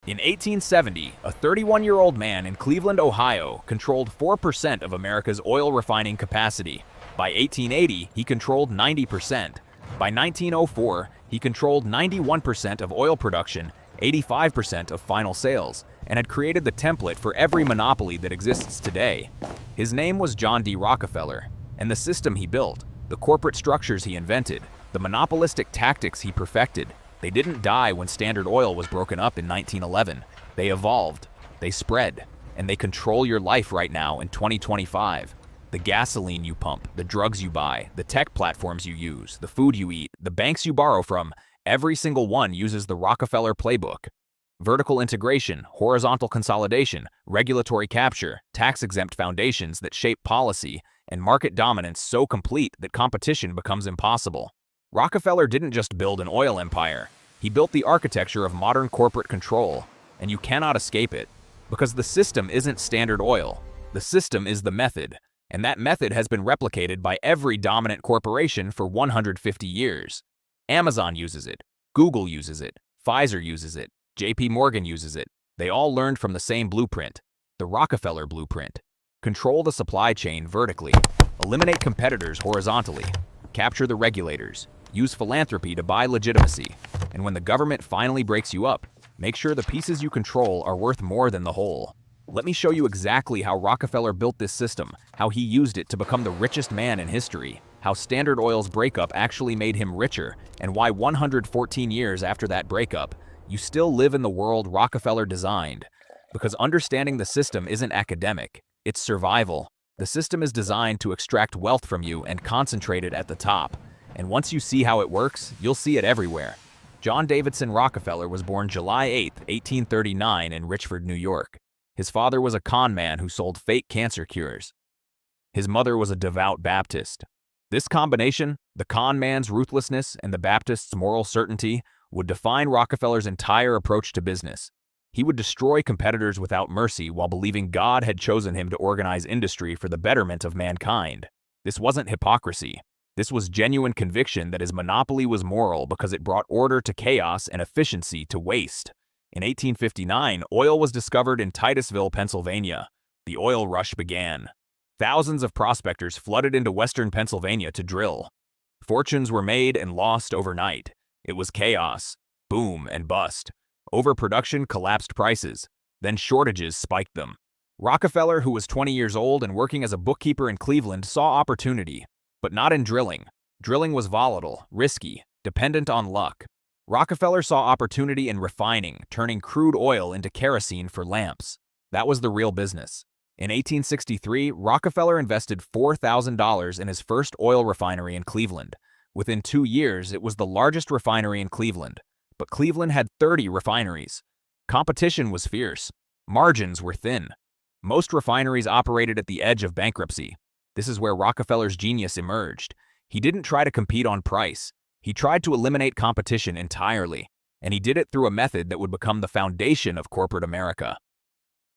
In 1870, a 31-year-old man in Cleveland, Ohio, controlled 4% of America's oil refining capacity. By 1880, he controlled 90%. By 1904, he controlled 91% of oil production, 85% of final sales, and had created the template for every monopoly that exists today. His name was John D. Rockefeller, and the system he built, the corporate structures he invented, the monopolistic tactics he perfected, they didn't die when Standard Oil was broken up in 1911. They evolved, they spread, and they control your life right now in 2025. The gasoline you pump, the drugs you buy, the tech platforms you use, the food you eat, the banks you borrow from, every single one uses the Rockefeller playbook. Vertical integration, horizontal consolidation, regulatory capture, tax-exempt foundations that shape policy, and market dominance so complete that competition becomes impossible. Rockefeller didn't just build an oil empire. He built the architecture of modern corporate control, and you cannot escape it. Because the system isn't Standard Oil. The system is the method, and that method has been replicated by every dominant corporation for 150 years. Amazon uses it, Google uses it, Pfizer uses it, JP Morgan uses it. They all learned from the same blueprint, the Rockefeller blueprint. Control the supply chain vertically, eliminate competitors horizontally, capture the regulators, use philanthropy to buy legitimacy, and when the government finally breaks you up, make sure the pieces you control are worth more than the whole. Let me show you exactly how Rockefeller built this system, how he used it to become the richest man in history, how Standard Oil's breakup actually made him richer, and why 114 years after that breakup, you still live in the world Rockefeller designed. Because understanding the system isn't academic, it's survival. The system is designed to extract wealth from you and concentrate it at the top. And once you see how it works, you'll see it everywhere. John Davidson Rockefeller was born July 8, 1839 in Richford, New York. His father was a con man who sold fake cancer cures. His mother was a devout Baptist. This combination, the con man's ruthlessness and the Baptist's moral certainty, would define Rockefeller's entire approach to business. He would destroy competitors without mercy while believing God had chosen him to organize industry for the betterment of mankind. This wasn't hypocrisy. This was genuine conviction that his monopoly was moral because it brought order to chaos and efficiency to waste. In 1859, oil was discovered in Titusville, Pennsylvania. The oil rush began. Thousands of prospectors flooded into western Pennsylvania to drill. Fortunes were made and lost overnight. It was chaos, boom and bust. Overproduction collapsed prices, then shortages spiked them. Rockefeller, who was 20 years old and working as a bookkeeper in Cleveland, saw opportunity. But not in drilling. Drilling was volatile, risky, dependent on luck. Rockefeller saw opportunity in refining, turning crude oil into kerosene for lamps. That was the real business. In 1863, Rockefeller invested $4,000 in his first oil refinery in Cleveland. Within 2 years, it was the largest refinery in Cleveland. But Cleveland had 30 refineries. Competition was fierce. Margins were thin. Most refineries operated at the edge of bankruptcy. This is where Rockefeller's genius emerged. He didn't try to compete on price. He tried to eliminate competition entirely, and he did it through a method that would become the foundation of corporate America.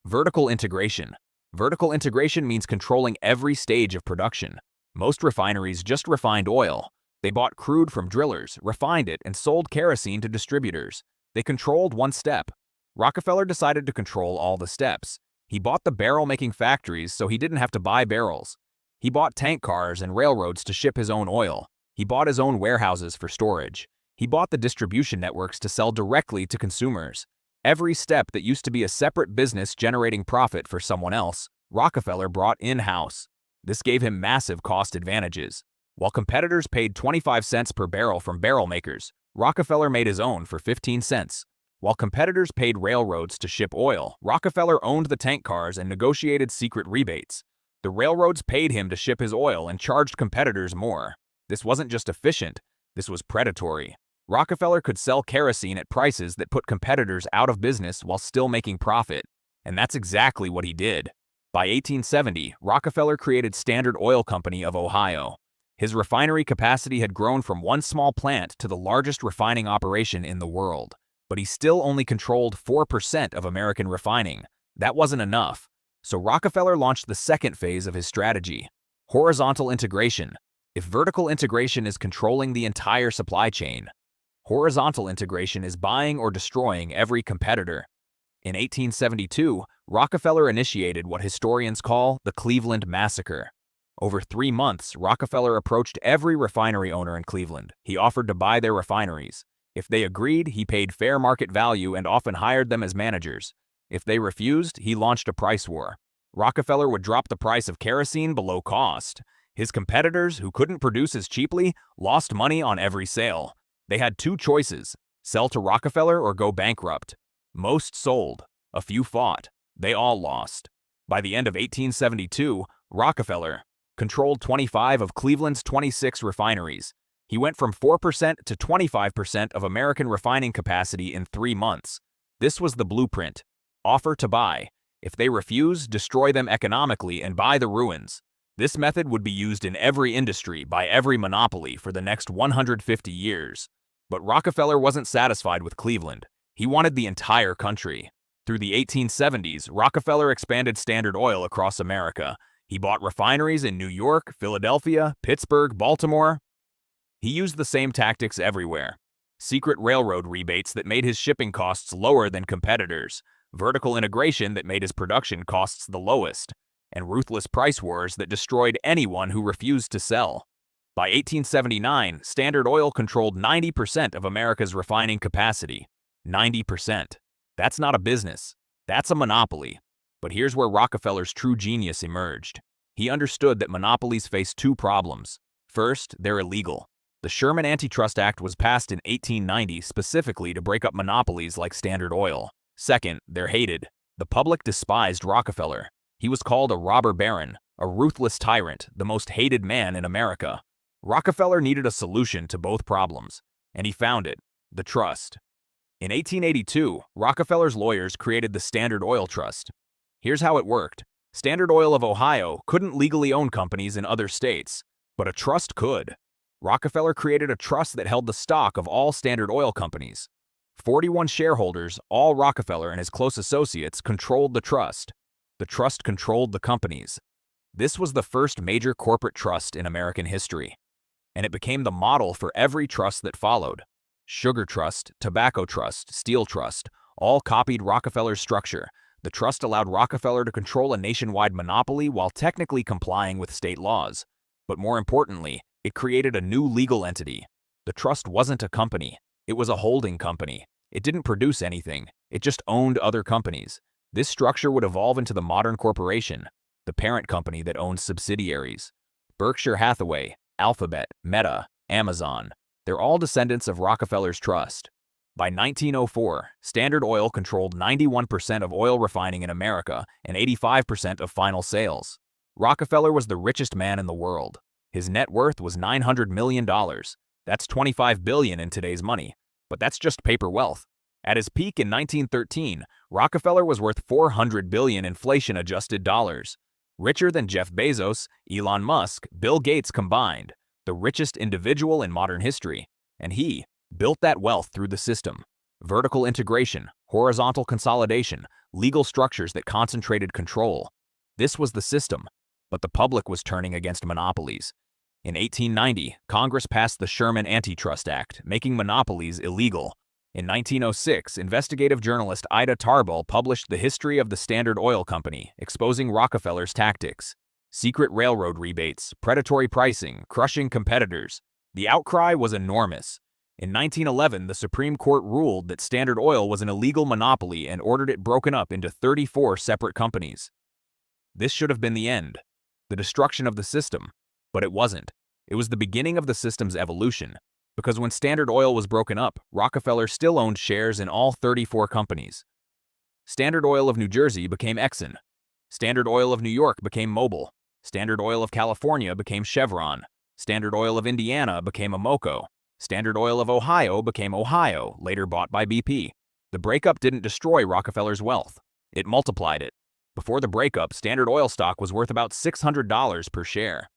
Vertical integration. Vertical integration means controlling every stage of production. Most refineries just refined oil. They bought crude from drillers, refined it, and sold kerosene to distributors. They controlled one step. Rockefeller decided to control all the steps. He bought the barrel-making factories so he didn't have to buy barrels. He bought tank cars and railroads to ship his own oil. He bought his own warehouses for storage. He bought the distribution networks to sell directly to consumers. Every step that used to be a separate business generating profit for someone else, Rockefeller brought in-house. This gave him massive cost advantages. While competitors paid 25 cents per barrel from barrel makers, Rockefeller made his own for 15 cents. While competitors paid railroads to ship oil, Rockefeller owned the tank cars and negotiated secret rebates. The railroads paid him to ship his oil and charged competitors more. This wasn't just efficient, this was predatory. Rockefeller could sell kerosene at prices that put competitors out of business while still making profit. And that's exactly what he did. By 1870, Rockefeller created Standard Oil Company of Ohio. His refinery capacity had grown from one small plant to the largest refining operation in the world. But he still only controlled 4% of American refining. That wasn't enough. So Rockefeller launched the second phase of his strategy, horizontal integration. If vertical integration is controlling the entire supply chain, horizontal integration is buying or destroying every competitor. In 1872, Rockefeller initiated what historians call the Cleveland Massacre. Over 3 months, Rockefeller approached every refinery owner in Cleveland. He offered to buy their refineries. If they agreed, he paid fair market value and often hired them as managers. If they refused, he launched a price war. Rockefeller would drop the price of kerosene below cost. His competitors, who couldn't produce as cheaply, lost money on every sale. They had 2 choices: sell to Rockefeller or go bankrupt. Most sold. A few fought. They all lost. By the end of 1872, Rockefeller controlled 25 of Cleveland's 26 refineries. He went from 4% to 25% of American refining capacity in 3 months. This was the blueprint. Offer to buy. If they refuse, destroy them economically and buy the ruins. This method would be used in every industry by every monopoly for the next 150 years. But Rockefeller wasn't satisfied with Cleveland. He wanted the entire country. Through the 1870s, Rockefeller expanded Standard Oil across America. He bought refineries in New York, Philadelphia, Pittsburgh, Baltimore. He used the same tactics everywhere. Secret railroad rebates that made his shipping costs lower than competitors, vertical integration that made his production costs the lowest, and ruthless price wars that destroyed anyone who refused to sell. By 1879, Standard Oil controlled 90% of America's refining capacity. 90%. That's not a business. That's a monopoly. But here's where Rockefeller's true genius emerged. He understood that monopolies face 2 problems. First, they're illegal. The Sherman Antitrust Act was passed in 1890 specifically to break up monopolies like Standard Oil. Second, they're hated. The public despised Rockefeller. He was called a robber baron, a ruthless tyrant, the most hated man in America. Rockefeller needed a solution to both problems, and he found it: the trust. In 1882, Rockefeller's lawyers created the Standard Oil Trust. Here's how it worked. Standard Oil of Ohio couldn't legally own companies in other states, but a trust could. Rockefeller created a trust that held the stock of all Standard Oil companies. 41 shareholders, all Rockefeller and his close associates, controlled the trust. The trust controlled the companies. This was the first major corporate trust in American history, and it became the model for every trust that followed. Sugar Trust, Tobacco Trust, Steel Trust, all copied Rockefeller's structure. The trust allowed Rockefeller to control a nationwide monopoly while technically complying with state laws. But more importantly, it created a new legal entity. The trust wasn't a company. It was a holding company. It didn't produce anything. It just owned other companies. This structure would evolve into the modern corporation, the parent company that owns subsidiaries. Berkshire Hathaway, Alphabet, Meta, Amazon. They're all descendants of Rockefeller's trust. By 1904, Standard Oil controlled 91% of oil refining in America and 85% of final sales. Rockefeller was the richest man in the world. His net worth was $900 million. That's $25 billion in today's money, but that's just paper wealth. At his peak in 1913, Rockefeller was worth $400 billion inflation-adjusted dollars. Richer than Jeff Bezos, Elon Musk, Bill Gates combined. The richest individual in modern history, and he built that wealth through the system. Vertical integration, horizontal consolidation, legal structures that concentrated control. This was the system, but the public was turning against monopolies. In 1890, Congress passed the Sherman Antitrust Act, making monopolies illegal. In 1906, investigative journalist Ida Tarbell published The History of the Standard Oil Company, exposing Rockefeller's tactics. Secret railroad rebates, predatory pricing, crushing competitors. The outcry was enormous. In 1911, the Supreme Court ruled that Standard Oil was an illegal monopoly and ordered it broken up into 34 separate companies. This should have been the end, the destruction of the system, but it wasn't. It was the beginning of the system's evolution, because when Standard Oil was broken up, Rockefeller still owned shares in all 34 companies. Standard Oil of New Jersey became Exxon. Standard Oil of New York became Mobil. Standard Oil of California became Chevron. Standard Oil of Indiana became Amoco. Standard Oil of Ohio became Ohio, later bought by BP. The breakup didn't destroy Rockefeller's wealth. It multiplied it. Before the breakup, Standard Oil stock was worth about $600 per share.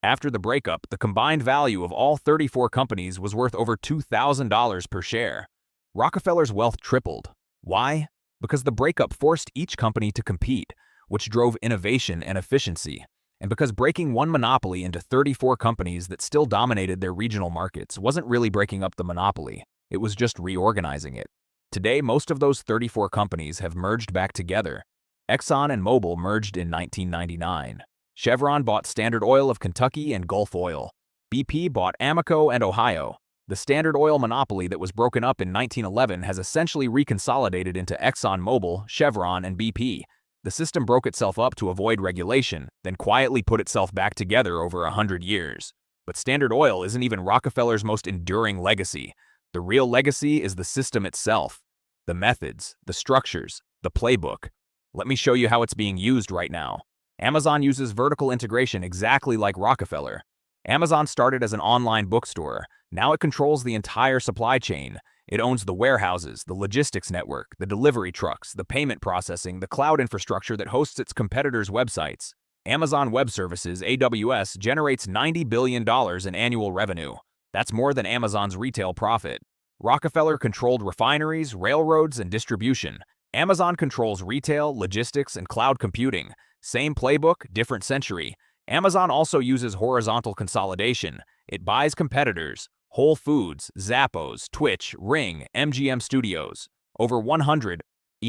After the breakup, the combined value of all 34 companies was worth over $2,000 per share. Rockefeller's wealth tripled. Why? Because the breakup forced each company to compete, which drove innovation and efficiency. And because breaking one monopoly into 34 companies that still dominated their regional markets wasn't really breaking up the monopoly, it was just reorganizing it. Today, most of those 34 companies have merged back together. Exxon and Mobil merged in 1999. Chevron bought Standard Oil of Kentucky and Gulf Oil. BP bought Amoco and Ohio. The Standard Oil monopoly that was broken up in 1911 has essentially reconsolidated into Exxon Mobil, Chevron, and BP. The system broke itself up to avoid regulation, then quietly put itself back together over 100 years. But Standard Oil isn't even Rockefeller's most enduring legacy. The real legacy is the system itself. The methods, the structures, the playbook. Let me show you how it's being used right now. Amazon uses vertical integration exactly like Rockefeller. Amazon started as an online bookstore. Now it controls the entire supply chain. It owns the warehouses, the logistics network, the delivery trucks, the payment processing, the cloud infrastructure that hosts its competitors' websites. Amazon Web Services, AWS, generates $90 billion in annual revenue. That's more than Amazon's retail profit. Rockefeller controlled refineries, railroads, and distribution. Amazon controls retail, logistics, and cloud computing. Same playbook, different century. Amazon also uses horizontal consolidation. It buys competitors. Whole Foods, Zappos, Twitch, Ring, MGM Studios. Over 100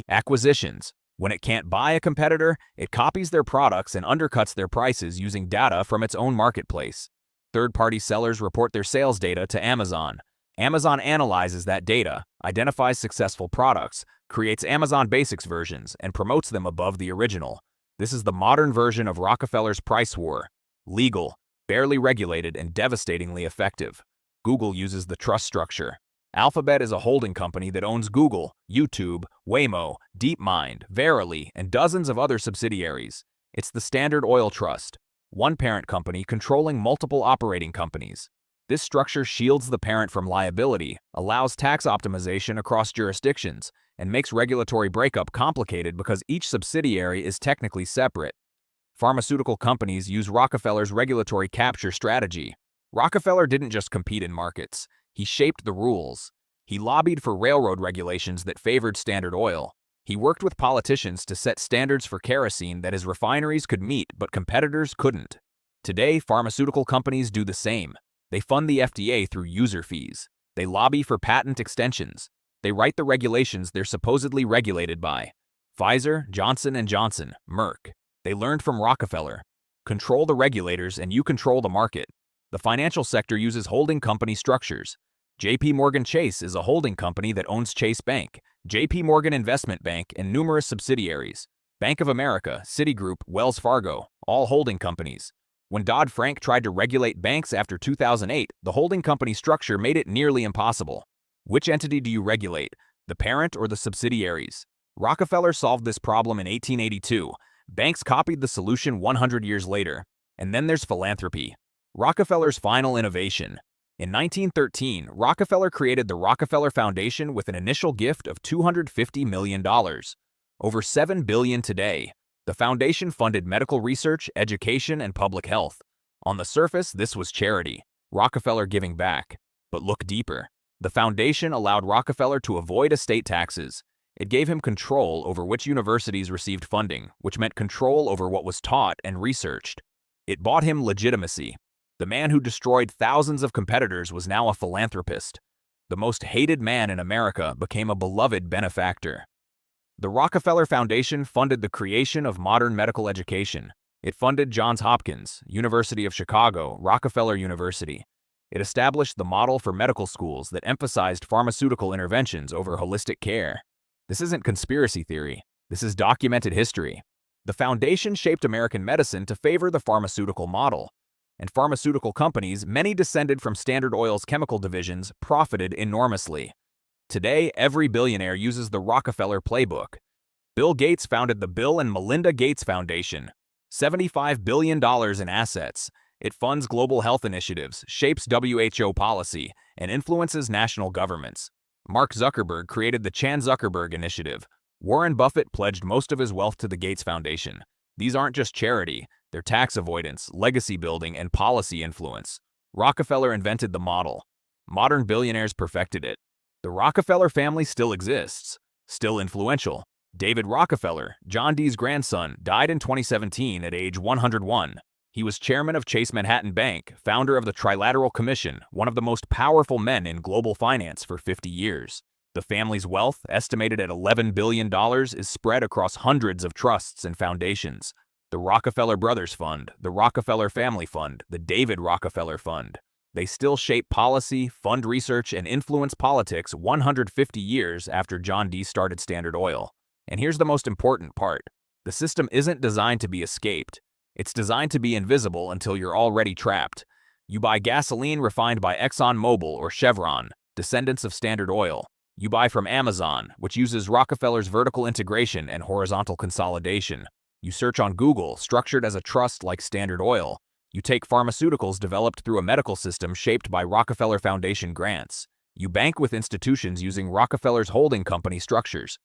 acquisitions. When it can't buy a competitor, it copies their products and undercuts their prices using data from its own marketplace. Third-party sellers report their sales data to Amazon. Amazon analyzes that data, identifies successful products, creates Amazon Basics versions, and promotes them above the original. This is the modern version of Rockefeller's price war. Legal, barely regulated, and devastatingly effective. Google uses the trust structure. Alphabet is a holding company that owns Google, YouTube, Waymo, DeepMind, Verily, and dozens of other subsidiaries. It's the Standard Oil Trust, one parent company controlling multiple operating companies. This structure shields the parent from liability, allows tax optimization across jurisdictions, and makes regulatory breakup complicated because each subsidiary is technically separate. Pharmaceutical companies use Rockefeller's regulatory capture strategy. Rockefeller didn't just compete in markets. He shaped the rules. He lobbied for railroad regulations that favored Standard Oil. He worked with politicians to set standards for kerosene that his refineries could meet but competitors couldn't. Today, pharmaceutical companies do the same. They fund the FDA through user fees. They lobby for patent extensions. They write the regulations they're supposedly regulated by. Pfizer, Johnson & Johnson, Merck. They learned from Rockefeller. Control the regulators and you control the market. The financial sector uses holding company structures. JP Morgan Chase is a holding company that owns Chase Bank, JP Morgan Investment Bank, and numerous subsidiaries. Bank of America, Citigroup, Wells Fargo, all holding companies. When Dodd-Frank tried to regulate banks after 2008, the holding company structure made it nearly impossible. Which entity do you regulate, the parent or the subsidiaries? Rockefeller solved this problem in 1882. Banks copied the solution 100 years later. And then there's philanthropy. Rockefeller's final innovation. In 1913, Rockefeller created the Rockefeller Foundation with an initial gift of $250 million. Over $7 billion today. The foundation funded medical research, education, and public health. On the surface, this was charity, Rockefeller giving back. But look deeper. The foundation allowed Rockefeller to avoid estate taxes. It gave him control over which universities received funding, which meant control over what was taught and researched. It bought him legitimacy. The man who destroyed thousands of competitors was now a philanthropist. The most hated man in America became a beloved benefactor. The Rockefeller Foundation funded the creation of modern medical education. It funded Johns Hopkins, University of Chicago, Rockefeller University. It established the model for medical schools that emphasized pharmaceutical interventions over holistic care. This isn't conspiracy theory. This is documented history. The foundation shaped American medicine to favor the pharmaceutical model. And pharmaceutical companies, many descended from Standard Oil's chemical divisions, profited enormously. Today, every billionaire uses the Rockefeller playbook. Bill Gates founded the Bill and Melinda Gates Foundation. $75 billion in assets. It funds global health initiatives, shapes WHO policy, and influences national governments. Mark Zuckerberg created the Chan Zuckerberg Initiative. Warren Buffett pledged most of his wealth to the Gates Foundation. These aren't just charity. They're tax avoidance, legacy building, and policy influence. Rockefeller invented the model. Modern billionaires perfected it. The Rockefeller family still exists, still influential. David Rockefeller, John D's grandson, died in 2017 at age 101. He was chairman of Chase Manhattan Bank, founder of the Trilateral Commission, one of the most powerful men in global finance for 50 years. The family's wealth, estimated at $11 billion, is spread across hundreds of trusts and foundations. The Rockefeller Brothers Fund, the Rockefeller Family Fund, the David Rockefeller Fund. They still shape policy, fund research, and influence politics 150 years after John D. started Standard Oil. And here's the most important part. The system isn't designed to be escaped. It's designed to be invisible until you're already trapped. You buy gasoline refined by ExxonMobil or Chevron, descendants of Standard Oil. You buy from Amazon, which uses Rockefeller's vertical integration and horizontal consolidation. You search on Google, structured as a trust like Standard Oil. You take pharmaceuticals developed through a medical system shaped by Rockefeller Foundation grants. You bank with institutions using Rockefeller's holding company structures.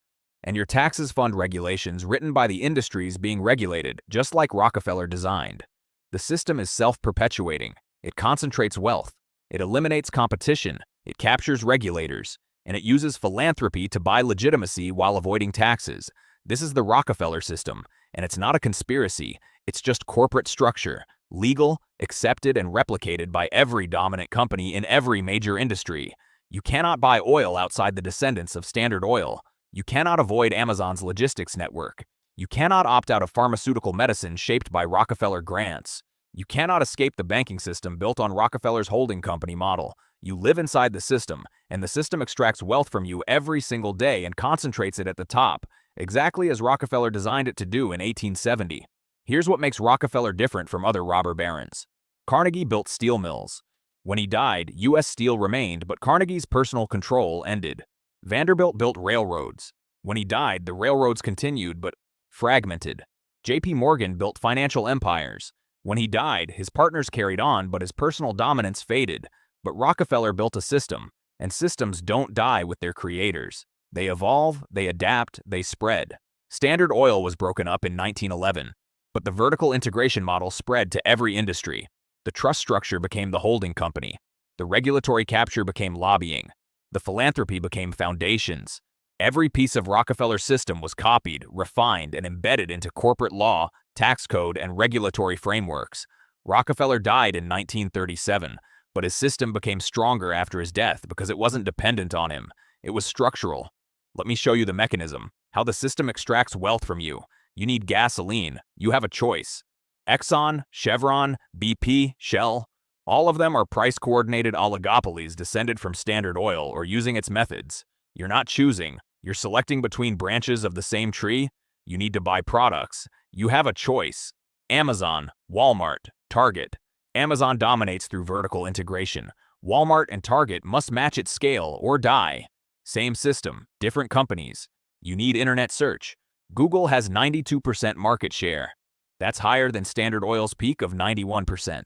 And your taxes fund regulations written by the industries being regulated, just like Rockefeller designed. The system is self-perpetuating. It concentrates wealth. It eliminates competition. It captures regulators. And it uses philanthropy to buy legitimacy while avoiding taxes. This is the Rockefeller system, and it's not a conspiracy. It's just corporate structure, legal, accepted, and replicated by every dominant company in every major industry. You cannot buy oil outside the descendants of Standard Oil. You cannot avoid Amazon's logistics network. You cannot opt out of pharmaceutical medicine shaped by Rockefeller grants. You cannot escape the banking system built on Rockefeller's holding company model. You live inside the system, and the system extracts wealth from you every single day and concentrates it at the top, exactly as Rockefeller designed it to do in 1870. Here's what makes Rockefeller different from other robber barons. Carnegie built steel mills. When he died, U.S. Steel remained, but Carnegie's personal control ended. Vanderbilt built railroads. When he died, the railroads continued, but fragmented. J.P. Morgan built financial empires. When he died, his partners carried on, but his personal dominance faded. But Rockefeller built a system, and systems don't die with their creators. They evolve, they adapt, they spread. Standard Oil was broken up in 1911, but the vertical integration model spread to every industry. The trust structure became the holding company. The regulatory capture became lobbying. The philanthropy became foundations. Every piece of Rockefeller's system was copied, refined, and embedded into corporate law, tax code, and regulatory frameworks. Rockefeller died in 1937. But his system became stronger after his death because it wasn't dependent on him. It was structural. Let me show you the mechanism, how the system extracts wealth from you. You need gasoline. You have a choice. Exxon, Chevron, BP, Shell, all of them are price-coordinated oligopolies descended from Standard Oil or using its methods. You're not choosing. You're selecting between branches of the same tree. You need to buy products. You have a choice. Amazon, Walmart, Target. Amazon dominates through vertical integration. Walmart and Target must match its scale or die. Same system, different companies. You need internet search. Google has 92% market share. That's higher than Standard Oil's peak of 91%.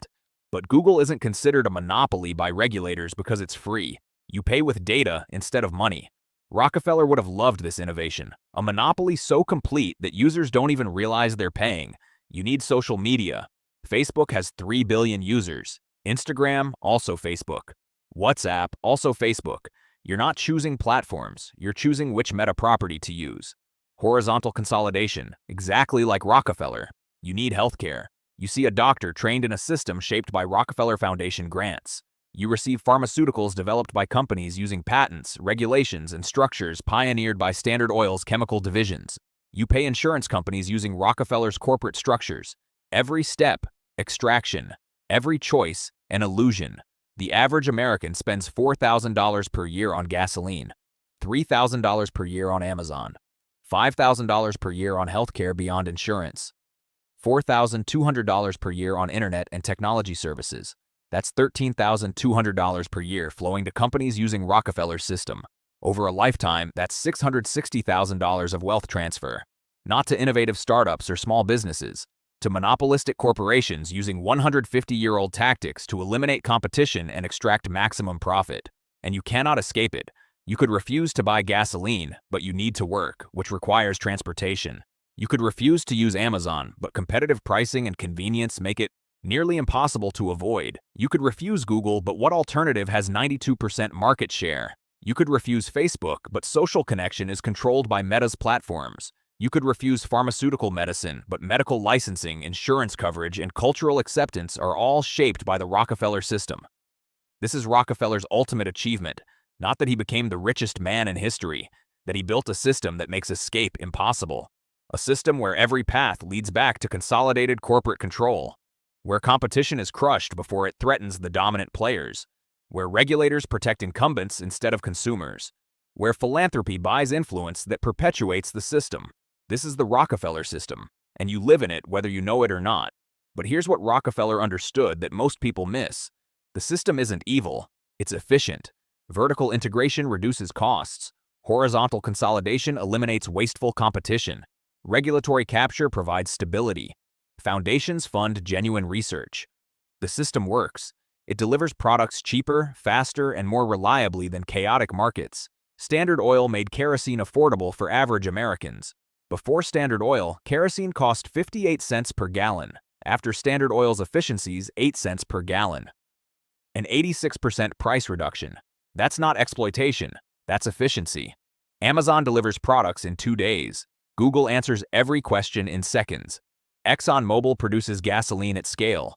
But Google isn't considered a monopoly by regulators because it's free. You pay with data instead of money. Rockefeller would have loved this innovation. A monopoly so complete that users don't even realize they're paying. You need social media. Facebook has 3 billion users. Instagram, also Facebook. WhatsApp, also Facebook. You're not choosing platforms, you're choosing which meta property to use. Horizontal consolidation, exactly like Rockefeller. You need healthcare. You see a doctor trained in a system shaped by Rockefeller Foundation grants. You receive pharmaceuticals developed by companies using patents, regulations, and structures pioneered by Standard Oil's chemical divisions. You pay insurance companies using Rockefeller's corporate structures. Every step, extraction. Every choice, an illusion. The average American spends $4,000 per year on gasoline, $3,000 per year on Amazon, $5,000 per year on healthcare beyond insurance, $4,200 per year on internet and technology services. That's $13,200 per year flowing to companies using Rockefeller's system. Over a lifetime, that's $660,000 of wealth transfer. Not to innovative startups or small businesses, to monopolistic corporations using 150-year-old tactics to eliminate competition and extract maximum profit. And you cannot escape it. You could refuse to buy gasoline, but you need to work, which requires transportation. You could refuse to use Amazon, but competitive pricing and convenience make it nearly impossible to avoid. You could refuse Google, but what alternative has 92% market share? You could refuse Facebook, but social connection is controlled by Meta's platforms. You could refuse pharmaceutical medicine, but medical licensing, insurance coverage, and cultural acceptance are all shaped by the Rockefeller system. This is Rockefeller's ultimate achievement. Not that he became the richest man in history, that he built a system that makes escape impossible. A system where every path leads back to consolidated corporate control, where competition is crushed before it threatens the dominant players, where regulators protect incumbents instead of consumers, where philanthropy buys influence that perpetuates the system. This is the Rockefeller system, and you live in it whether you know it or not. But here's what Rockefeller understood that most people miss. The system isn't evil, it's efficient. Vertical integration reduces costs. Horizontal consolidation eliminates wasteful competition. Regulatory capture provides stability. Foundations fund genuine research. The system works. It delivers products cheaper, faster, and more reliably than chaotic markets. Standard Oil made kerosene affordable for average Americans. Before Standard Oil, kerosene cost 58 cents per gallon. After Standard Oil's efficiencies, 8 cents per gallon. An 86% price reduction. That's not exploitation, that's efficiency. Amazon delivers products in 2 days. Google answers every question in seconds. ExxonMobil produces gasoline at scale.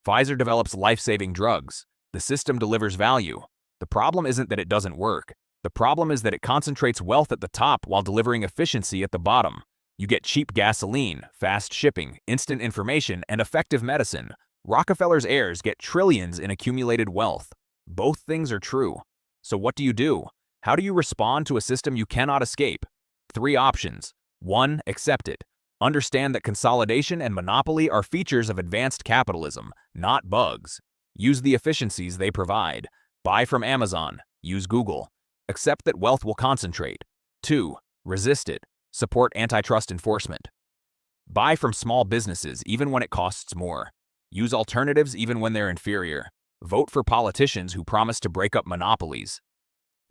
Pfizer develops life-saving drugs. The system delivers value. The problem isn't that it doesn't work. The problem is that it concentrates wealth at the top while delivering efficiency at the bottom. You get cheap gasoline, fast shipping, instant information, and effective medicine. Rockefeller's heirs get trillions in accumulated wealth. Both things are true. So what do you do? How do you respond to a system you cannot escape? 3 options. 1. Accept it. Understand that consolidation and monopoly are features of advanced capitalism, not bugs. Use the efficiencies they provide. Buy from Amazon. Use Google. Accept that wealth will concentrate. 2. Resist it. Support antitrust enforcement. Buy from small businesses even when it costs more. Use alternatives even when they're inferior. Vote for politicians who promise to break up monopolies.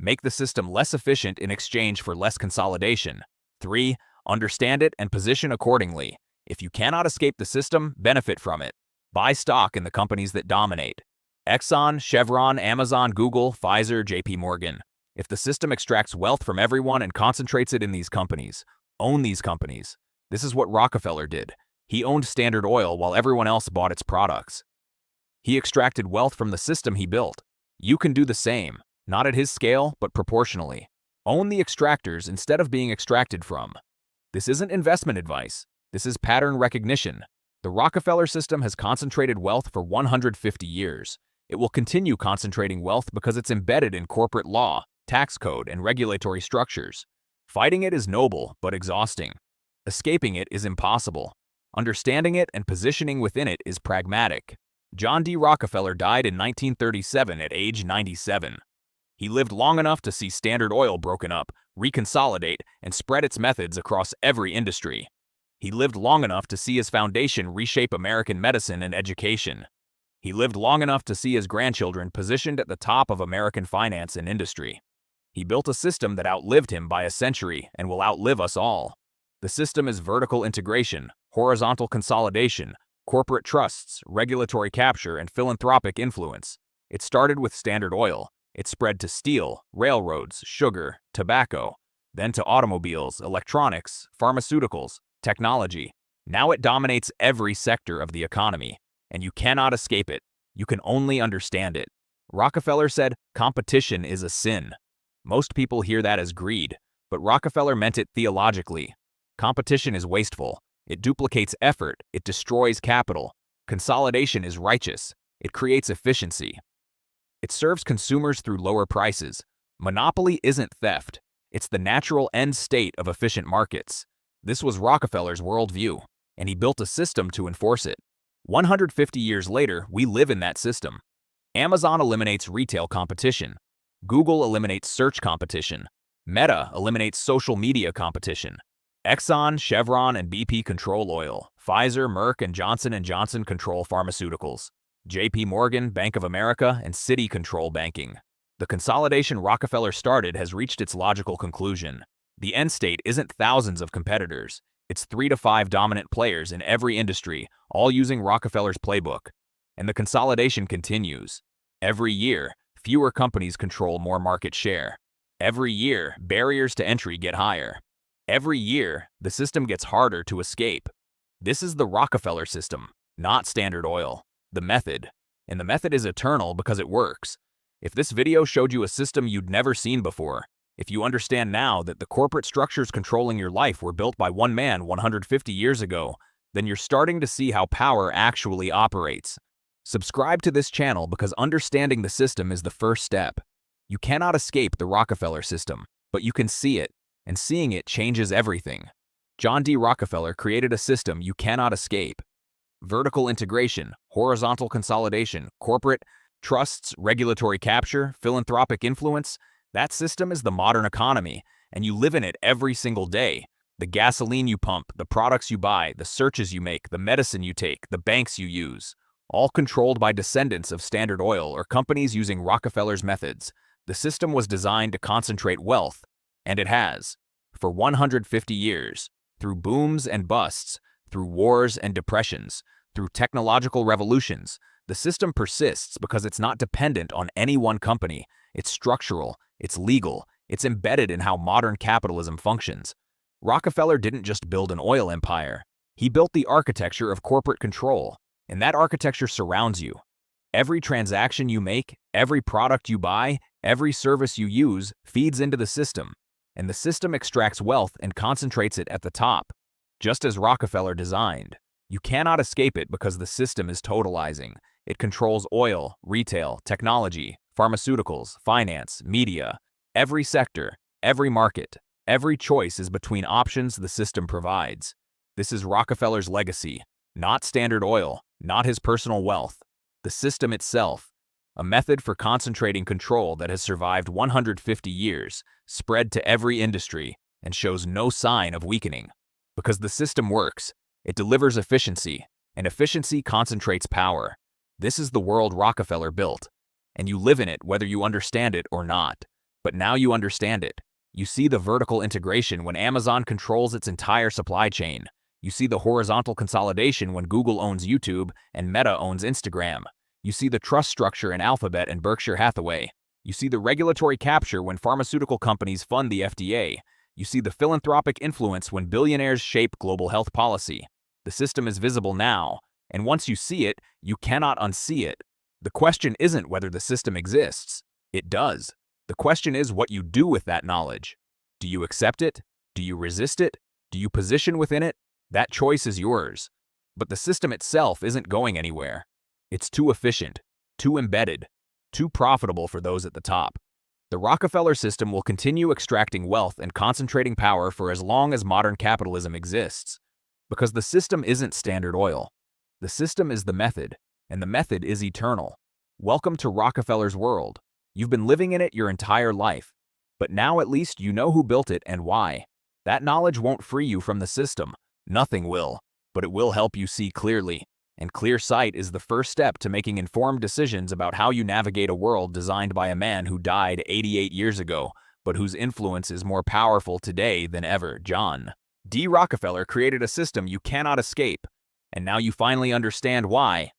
Make the system less efficient in exchange for less consolidation. 3. Understand it and position accordingly. If you cannot escape the system, benefit from it. Buy stock in the companies that dominate. Exxon, Chevron, Amazon, Google, Pfizer, JP Morgan. If the system extracts wealth from everyone and concentrates it in these companies, own these companies. This is what Rockefeller did. He owned Standard Oil while everyone else bought its products. He extracted wealth from the system he built. You can do the same, not at his scale, but proportionally. Own the extractors instead of being extracted from. This isn't investment advice. This is pattern recognition. The Rockefeller system has concentrated wealth for 150 years. It will continue concentrating wealth because it's embedded in corporate law, tax code, and regulatory structures. Fighting it is noble, but exhausting. Escaping it is impossible. Understanding it and positioning within it is pragmatic. John D. Rockefeller died in 1937 at age 97. He lived long enough to see Standard Oil broken up, reconsolidate, and spread its methods across every industry. He lived long enough to see his foundation reshape American medicine and education. He lived long enough to see his grandchildren positioned at the top of American finance and industry. He built a system that outlived him by a century and will outlive us all. The system is vertical integration, horizontal consolidation, corporate trusts, regulatory capture, and philanthropic influence. It started with Standard Oil. It spread to steel, railroads, sugar, tobacco, then to automobiles, electronics, pharmaceuticals, technology. Now it dominates every sector of the economy, and you cannot escape it. You can only understand it. Rockefeller said, "Competition is a sin." Most people hear that as greed, but Rockefeller meant it theologically. Competition is wasteful. It duplicates effort. It destroys capital. Consolidation is righteous. It creates efficiency. It serves consumers through lower prices. Monopoly isn't theft. It's the natural end state of efficient markets. This was Rockefeller's worldview, and he built a system to enforce it. 150 years later, we live in that system. Amazon eliminates retail competition. Google eliminates search competition. Meta eliminates social media competition. Exxon, Chevron, and BP control oil. Pfizer, Merck, and Johnson & Johnson control pharmaceuticals. JP Morgan, Bank of America, and Citi control banking. The consolidation Rockefeller started has reached its logical conclusion. The end state isn't thousands of competitors. It's 3 to 5 dominant players in every industry, all using Rockefeller's playbook. And the consolidation continues. Every year, fewer companies control more market share. Every year, barriers to entry get higher. Every year, the system gets harder to escape. This is the Rockefeller system, not Standard Oil. The method. And the method is eternal because it works. If this video showed you a system you'd never seen before, if you understand now that the corporate structures controlling your life were built by one man 150 years ago, then you're starting to see how power actually operates. Subscribe to this channel because understanding the system is the first step. You cannot escape the Rockefeller system, but you can see it, and seeing it changes everything. John D. Rockefeller created a system you cannot escape. Vertical integration, horizontal consolidation, corporate trusts, regulatory capture, philanthropic influence. That system is the modern economy, and you live in it every single day. The gasoline you pump, the products you buy, the searches you make, the medicine you take, the banks you use, all controlled by descendants of Standard Oil or companies using Rockefeller's methods. The system was designed to concentrate wealth, and it has, for 150 years, through booms and busts, through wars and depressions, through technological revolutions. The system persists because it's not dependent on any one company. It's structural, it's legal, it's embedded in how modern capitalism functions. Rockefeller didn't just build an oil empire. He built the architecture of corporate control, and that architecture surrounds you. Every transaction you make, every product you buy, every service you use feeds into the system, and the system extracts wealth and concentrates it at the top, just as Rockefeller designed. You cannot escape it because the system is totalizing. It controls oil, retail, technology, pharmaceuticals, finance, media. Every sector, every market, every choice is between options the system provides. This is Rockefeller's legacy, not Standard Oil, not his personal wealth. The system itself, a method for concentrating control that has survived 150 years, spread to every industry, and shows no sign of weakening. Because the system works, it delivers efficiency, and efficiency concentrates power. This is the world Rockefeller built, and you live in it whether you understand it or not. But now you understand it. You see the vertical integration when Amazon controls its entire supply chain. You see the horizontal consolidation when Google owns YouTube and Meta owns Instagram. You see the trust structure in Alphabet and Berkshire Hathaway. You see the regulatory capture when pharmaceutical companies fund the FDA. You see the philanthropic influence when billionaires shape global health policy. The system is visible now, and once you see it, you cannot unsee it. The question isn't whether the system exists. It does. The question is what you do with that knowledge. Do you accept it? Do you resist it? Do you position within it? That choice is yours. But the system itself isn't going anywhere. It's too efficient, too embedded, too profitable for those at the top. The Rockefeller system will continue extracting wealth and concentrating power for as long as modern capitalism exists. Because the system isn't Standard Oil. The system is the method, and the method is eternal. Welcome to Rockefeller's world. You've been living in it your entire life, but now at least you know who built it and why. That knowledge won't free you from the system. Nothing will, but it will help you see clearly. And clear sight is the first step to making informed decisions about how you navigate a world designed by a man who died 88 years ago, but whose influence is more powerful today than ever. John D. Rockefeller created a system you cannot escape, and now you finally understand why.